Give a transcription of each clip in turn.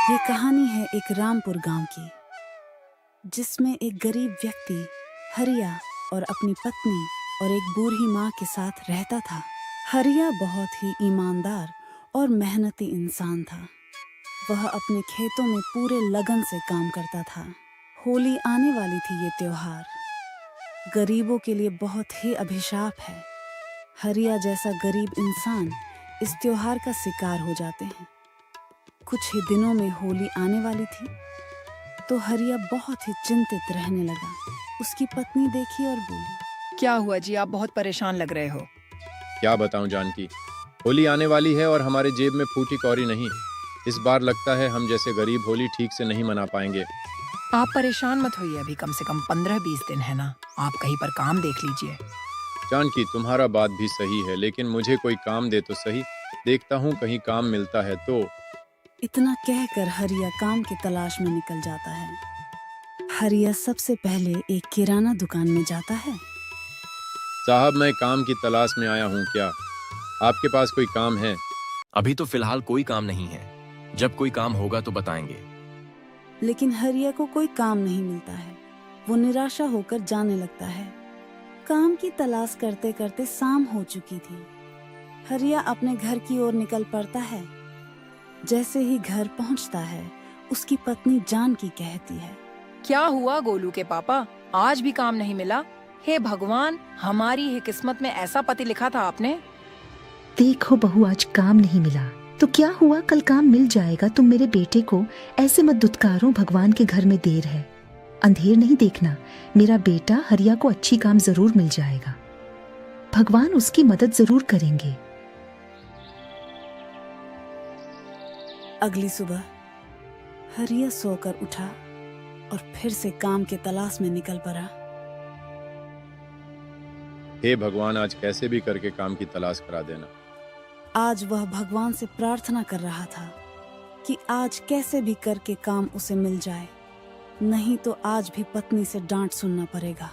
ये कहानी है एक रामपुर गांव की, जिसमें एक गरीब व्यक्ति हरिया और अपनी पत्नी और एक बूढ़ी माँ के साथ रहता था। हरिया बहुत ही ईमानदार और मेहनती इंसान था। वह अपने खेतों में पूरे लगन से काम करता था। होली आने वाली थी। ये त्योहार गरीबों के लिए बहुत ही अभिशाप है। हरिया जैसा गरीब इंसान इस त्योहार का शिकार हो जाते हैं। कुछ ही दिनों में होली आने वाली थी, तो हरिया बहुत ही चिंतित रहने लगा। उसकी पत्नी देखी और बोली, क्या हुआ जी, आप बहुत परेशान लग रहे हो। क्या बताऊं जानकी, होली आने वाली है और हमारे जेब में फूटी कौड़ी नहीं। इस बार लगता है हम जैसे गरीब होली ठीक से नहीं मना पाएंगे। आप परेशान मत होइए, अभी कम से कम 15-20 दिन है ना। आप कहीं पर काम देख लीजिए। जानकी, तुम्हारा बात भी सही है, लेकिन मुझे कोई काम दे तो सही। देखता हूँ कहीं काम मिलता है तो। इतना कहकर हरिया काम की तलाश में निकल जाता है। हरिया सबसे पहले एक किराना दुकान में जाता है। साहब, मैं काम की तलाश में आया हूँ, क्या आपके पास कोई काम है? अभी तो फिलहाल कोई काम नहीं है, जब कोई काम होगा तो बताएंगे। लेकिन हरिया को कोई काम नहीं मिलता है। वो निराशा होकर जाने लगता है। काम की तलाश करते करते शाम हो चुकी थी। हरिया अपने घर की ओर निकल पड़ता है। जैसे ही घर पहुंचता है, उसकी पत्नी जानकी कहती है, क्या हुआ गोलू के पापा, आज भी काम नहीं मिला? हे भगवान, हमारी ही किस्मत में ऐसा पति लिखा था आपने। देखो बहू, आज काम नहीं मिला तो क्या हुआ, कल काम मिल जाएगा। तुम मेरे बेटे को ऐसे मत दुत्कारो, भगवान के घर में देर है। अंधेर नहीं देखना, मेरा बेटा हरिया को अच्छी काम जरूर मिल जाएगा। भगवान उसकी मदद जरूर करेंगे। अगली सुबह हरिया सोकर उठा और फिर से काम के तलाश में निकल पड़ा। हे भगवान, आज कैसे भी करके काम की तलाश करा देना। आज वह भगवान से प्रार्थना कर रहा था कि आज कैसे भी करके काम उसे मिल जाए, नहीं तो आज भी पत्नी से डांट सुनना पड़ेगा।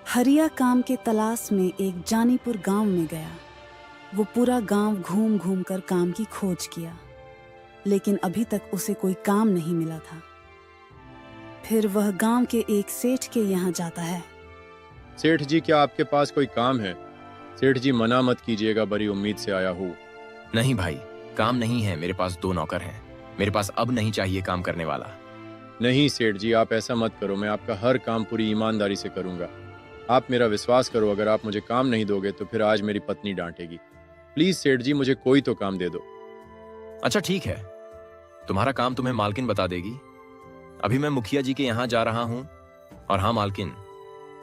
हरिया काम के तलाश में एक जानीपुर गांव में गया। वो पूरा गांव घूम घूम कर काम की खोज किया, लेकिन अभी तक उसे कोई काम नहीं मिला था। फिर वह गांव के एक सेठ के यहाँ जाता है। सेठ जी, क्या आपके पास कोई काम है? सेठ जी, मना मत कीजिएगा, बड़ी उम्मीद से आया हूँ। नहीं भाई, काम नहीं है। मेरे पास 2 नौकर हैं। मेरे पास अब नहीं चाहिए काम करने वाला। नहीं सेठ जी, आप ऐसा मत करो। मैं आपका हर काम पूरी ईमानदारी से करूंगा। आप मेरा विश्वास करो, अगर आप मुझे काम नहीं दोगे तो फिर आज मेरी पत्नी डांटेगी। प्लीज सेठ जी, मुझे कोई तो काम दे दो। अच्छा ठीक है, तुम्हारा काम तुम्हें मालकिन बता देगी। अभी मैं मुखिया जी के यहाँ जा रहा हूँ। और हाँ मालकिन,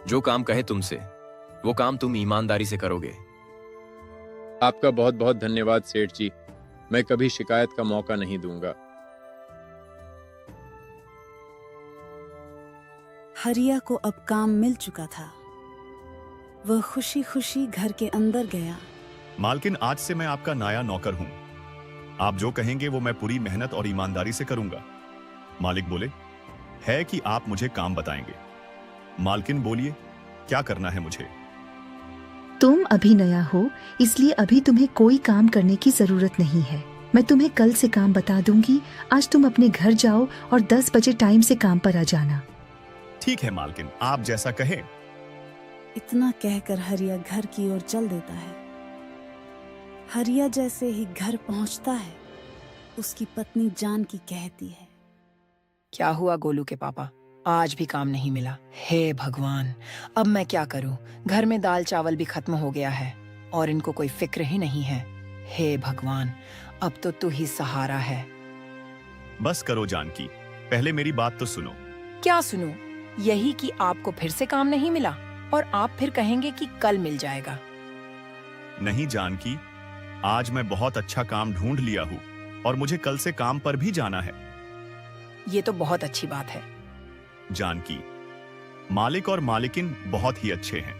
जो काम कहे तुमसे वो काम तुम ईमानदारी से करोगे। आपका बहुत बहुत धन्यवाद सेठ जी, मैं कभी शिकायत का मौका नहीं दूंगा। हरिया को अब काम मिल चुका था। वह खुशी खुशी घर के अंदर गया। मालकिन, आज से मैं आपका नया नौकर हूं। आप जो कहेंगे वो मैं पूरी मेहनत और ईमानदारी से करूंगा। मालिक बोले है कि आप मुझे काम बताएंगे। मालकिन बोलिए, क्या करना है मुझे? तुम अभी नया हो, इसलिए अभी तुम्हें कोई काम करने की जरूरत नहीं है। मैं तुम्हें कल से काम बता दूंगी। आज तुम अपने घर जाओ और 10 बजे टाइम से काम पर आ जाना। ठीक है मालकिन, आप जैसा कहें। इतना कहकर हरिया घर की ओर चल देता है। हरिया जैसे ही घर पहुंचता है, उसकी पत्नी जानकी कहती है, क्या हुआ गोलू के पापा, आज भी काम नहीं मिला? हे भगवान, अब मैं क्या करूं? घर में दाल चावल भी खत्म हो गया है और इनको कोई फिक्र ही नहीं है। हे भगवान, अब तो तू ही सहारा है। बस करो जानकी, पहले मेरी बात तो सुनो। क्या सुनूं? यही कि आपको फिर से काम नहीं मिला और आप फिर कहेंगे कि कल मिल जाएगा। नहीं जानकी, आज मैं बहुत अच्छा काम ढूंढ लिया हूँ और मुझे कल से काम पर भी जाना है। ये तो बहुत अच्छी बात है। जानकी, मालिक और मालिकिन बहुत ही अच्छे हैं।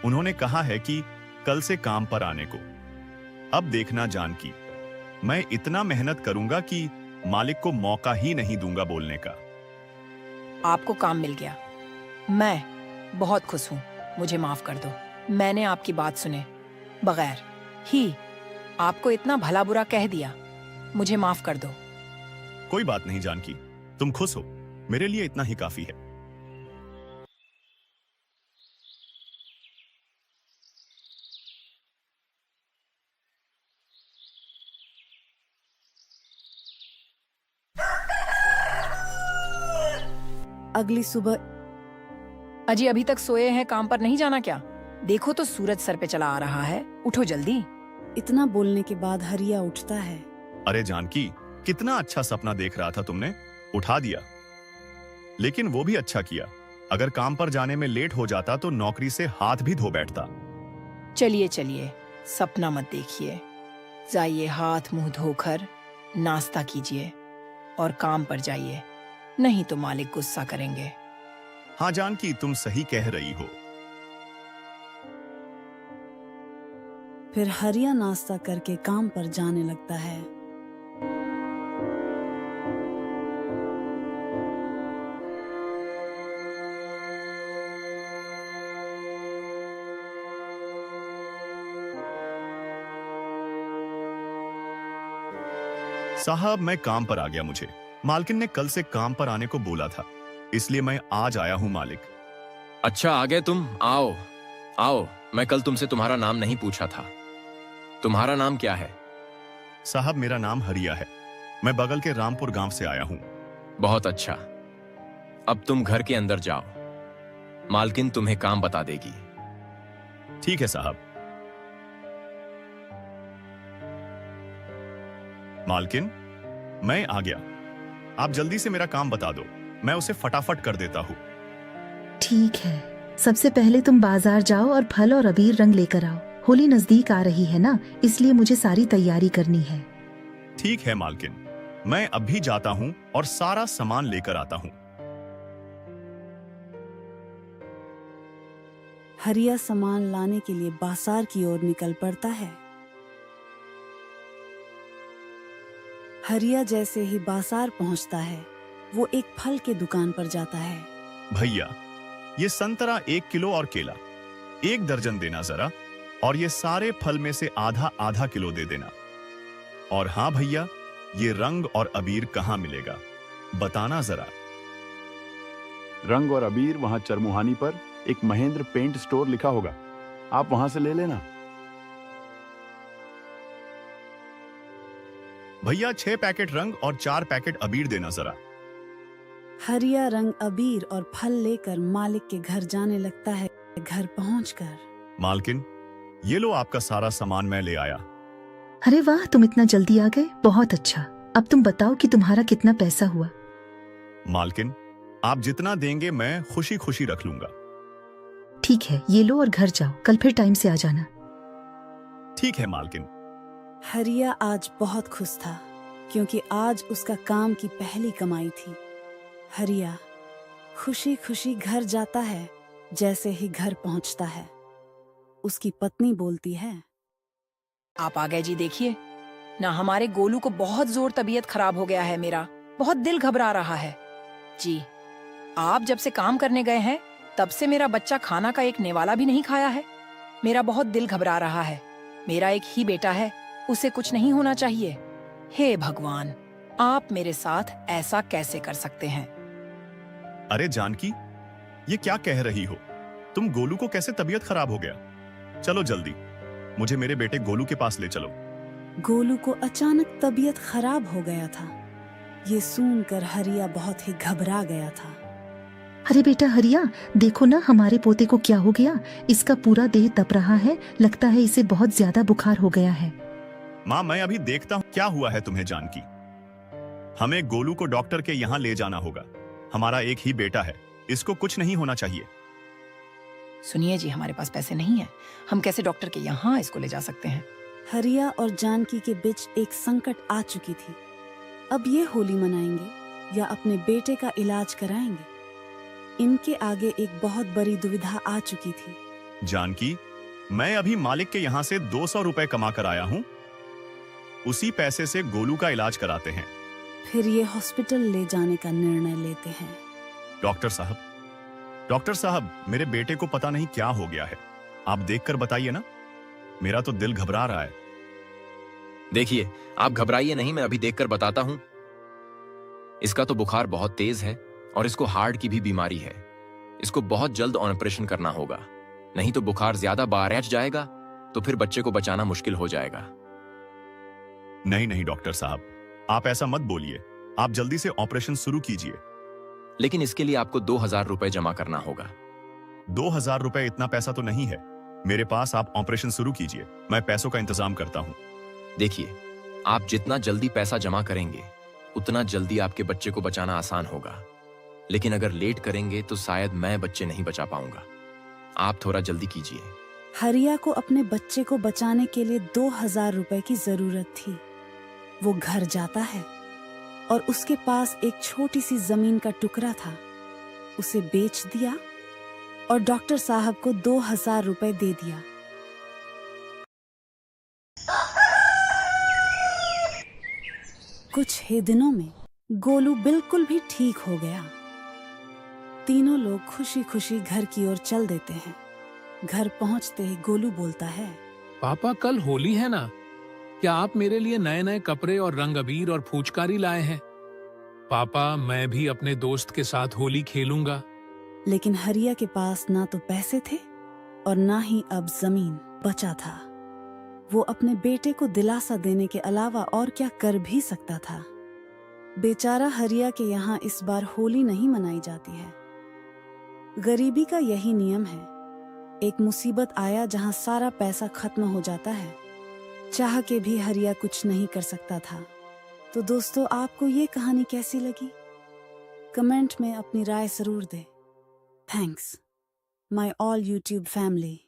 उन्होंने कहा है कि कल से काम पर आने को। अब देखना जानकी, मैं इतना मेहनत करूंगा कि मालिक को मौका ही नहीं दूंगा बोलने का। आपको काम मिल गया, मैं बहुत खुश हूँ। मुझे माफ कर दो, मैंने आपकी बात सुने बगैर ही आपको इतना भला बुरा कह दिया। मुझे माफ कर दो। कोई बात नहीं जानकी, तुम खुश हो, मेरे लिए इतना ही काफी है। अगली सुबह अजी अभी तक सोए हैं, काम पर नहीं जाना क्या? देखो तो सूरज सर पे चला आ रहा है, उठो जल्दी। इतना बोलने के बाद हरिया उठता है। अरे जानकी, कितना अच्छा सपना देख रहा था तुमने, उठा दिया। लेकिन वो भी अच्छा किया, अगर काम पर जाने में लेट हो जाता तो नौकरी से हाथ भी धो बैठता। चलिए चलिए, सपना मत देखिए, जाइए हाथ मुंह धोकर नाश्ता कीजिए और काम पर जाइए, नहीं तो मालिक गुस्सा करेंगे। हाँ जानकी, तुम सही कह रही हो। फिर हरिया नाश्ता करके काम पर जाने लगता है। साहब, मैं काम पर आ गया। मुझे मालकिन ने कल से काम पर आने को बोला था, इसलिए मैं आज आया हूँ मालिक। अच्छा आ गए तुम, आओ आओ। मैं कल तुमसे तुम्हारा नाम नहीं पूछा था, तुम्हारा नाम क्या है? साहब, मेरा नाम हरिया है, मैं बगल के रामपुर गांव से आया हूँ। बहुत अच्छा, अब तुम घर के अंदर जाओ, मालकिन तुम्हें काम बता देगी। ठीक है साहब। मालकिन, मैं आ गया, आप जल्दी से मेरा काम बता दो, मैं उसे फटाफट कर देता हूँ। ठीक है, सबसे पहले तुम बाजार जाओ और फल और अबीर रंग लेकर आओ। होली नजदीक आ रही है ना, इसलिए मुझे सारी तैयारी करनी है। ठीक है मालकिन, मैं अभी जाता हूँ और सारा सामान लेकर आता हूँ। हरिया सामान लाने के लिए बाजार की ओर निकल पड़ता है। हरिया जैसे ही बाजार पहुंचता है, वो एक फल के दुकान पर जाता है। भैया, ये संतरा 1 किलो और केला 1 दर्जन देना जरा, और ये सारे फल में से आधा आधा किलो दे देना। और हाँ भैया, ये रंग और अबीर कहाँ मिलेगा, बताना जरा। रंग और अबीर वहां चरमुहानी पर एक महेंद्र पेंट स्टोर लिखा होगा, आप वहां से ले लेना। भैया 6 पैकेट रंग और 4 पैकेट अबीर देना जरा। हरिया रंग अबीर और फल लेकर मालिक के घर जाने लगता है। घर पहुंचकर मालकिन, ये लो आपका सारा सामान मैं ले आया। अरे वाह, तुम इतना जल्दी आ गए, बहुत अच्छा। अब तुम बताओ कि तुम्हारा कितना पैसा हुआ। मालकिन, आप जितना देंगे मैं खुशी खुशी रख लूंगा। ठीक है, ये लो और घर जाओ, कल फिर टाइम से आ जाना। ठीक है मालकिन। हरिया आज बहुत खुश था, क्योंकि आज उसका काम की पहली कमाई थी। हरिया खुशी खुशी घर जाता है। जैसे ही घर पहुंचता है, उसकी पत्नी बोलती है, आप आ गए जी, देखिए ना, हमारे गोलू को बहुत जोर तबीयत खराब हो गया है, मेरा बहुत दिल घबरा रहा है। जी, आप जब से काम करने गए हैं तब से मेरा बच्चा खाना का एक नेवाला भी नहीं खाया है। मेरा बहुत दिल घबरा रहा है, मेरा एक ही बेटा है, उसे कुछ नहीं होना चाहिए। हे भगवान, आप मेरे साथ ऐसा कैसे कर सकते हैं? अरे जानकी, ये क्या कह रही हो तुम? गोलू को कैसे तबीयत खराब हो गया? चलो जल्दी, मुझे मेरे बेटे गोलू के पास ले चलो। गोलू को अचानक तबीयत खराब हो गया था। ये सुनकर हरिया बहुत ही घबरा गया था। अरे बेटा हरिया, देखो ना हमारे पोते को क्या हो गया, इसका पूरा देह तप रहा है, लगता है इसे बहुत ज्यादा बुखार हो गया है। माँ, मैं अभी देखता हूँ क्या हुआ है तुम्हें जानकी। हमें गोलू को डॉक्टर के यहाँ ले जाना होगा, हमारा एक ही बेटा है, इसको कुछ नहीं होना चाहिए। सुनिए जी, हमारे पास पैसे नहीं है, हम कैसे डॉक्टर के यहाँ इसको ले जा सकते हैं? हरिया और जानकी के बीच एक संकट आ चुकी थी। अब ये होली मनाएंगे या अपने बेटे का इलाज कराएंगे? इनके आगे एक बहुत बड़ी दुविधा आ चुकी थी। जानकी, मैं अभी मालिक के यहाँ से 200 रुपए कमा कर आया हूँ, उसी पैसे से गोलू का इलाज कराते हैं। फिर ये हॉस्पिटल ले जाने का निर्णय लेते हैं। डॉक्टर साहब, मेरे बेटे को पता नहीं क्या हो गया है, आप देखकर बताइए ना, मेरा तो दिल घबरा रहा है। देखिए, आप घबराइए नहीं, मैं अभी देखकर बताता हूं। इसका तो बुखार बहुत तेज है और इसको हार्ट की भी बीमारी है। इसको बहुत जल्द ऑपरेशन करना होगा, नहीं तो बुखार ज्यादा बढ़ जाएगा तो फिर बच्चे को बचाना मुश्किल हो जाएगा। नहीं नहीं डॉक्टर साहब, आप ऐसा मत बोलिए। आप जल्दी से ऑपरेशन शुरू कीजिए। लेकिन इसके लिए आपको 2000 रुपए जमा करना होगा। 2000 रुपए इतना पैसा तो नहीं है मेरे पास। आप ऑपरेशन शुरू कीजिए, मैं पैसों का इंतजाम करता हूं। देखिए, आप जितना जल्दी पैसा जमा करेंगे उतना जल्दी आपके बच्चे को बचाना आसान होगा, लेकिन अगर लेट करेंगे तो शायद मैं बच्चे नहीं बचा पाऊंगा। आप थोड़ा जल्दी कीजिए। हरिया को अपने बच्चे को बचाने के लिए 2000 रुपए की जरूरत थी। वो घर जाता है और उसके पास एक छोटी सी जमीन का टुकड़ा था। उसे बेच दिया और डॉक्टर साहब को 2000 रुपए दे दिया। कुछ ही दिनों में गोलू बिल्कुल भी ठीक हो गया। तीनों लोग खुशी खुशी घर की ओर चल देते हैं। घर पहुंचते ही गोलू बोलता है, पापा कल होली है ना, क्या आप मेरे लिए नए नए कपड़े और रंग अबीर और फुचकारी लाए हैं? पापा, मैं भी अपने दोस्त के साथ होली खेलूंगा। लेकिन हरिया के पास ना तो पैसे थे और ना ही अब जमीन बचा था। वो अपने बेटे को दिलासा देने के अलावा और क्या कर भी सकता था। बेचारा हरिया के यहाँ इस बार होली नहीं मनाई जाती है। गरीबी का यही नियम है। एक मुसीबत आया जहाँ सारा पैसा खत्म हो जाता है। चाह के भी हरिया कुछ नहीं कर सकता था। तो दोस्तों, आपको ये कहानी कैसी लगी? कमेंट में अपनी राय जरूर दें। Thanks my all YouTube family.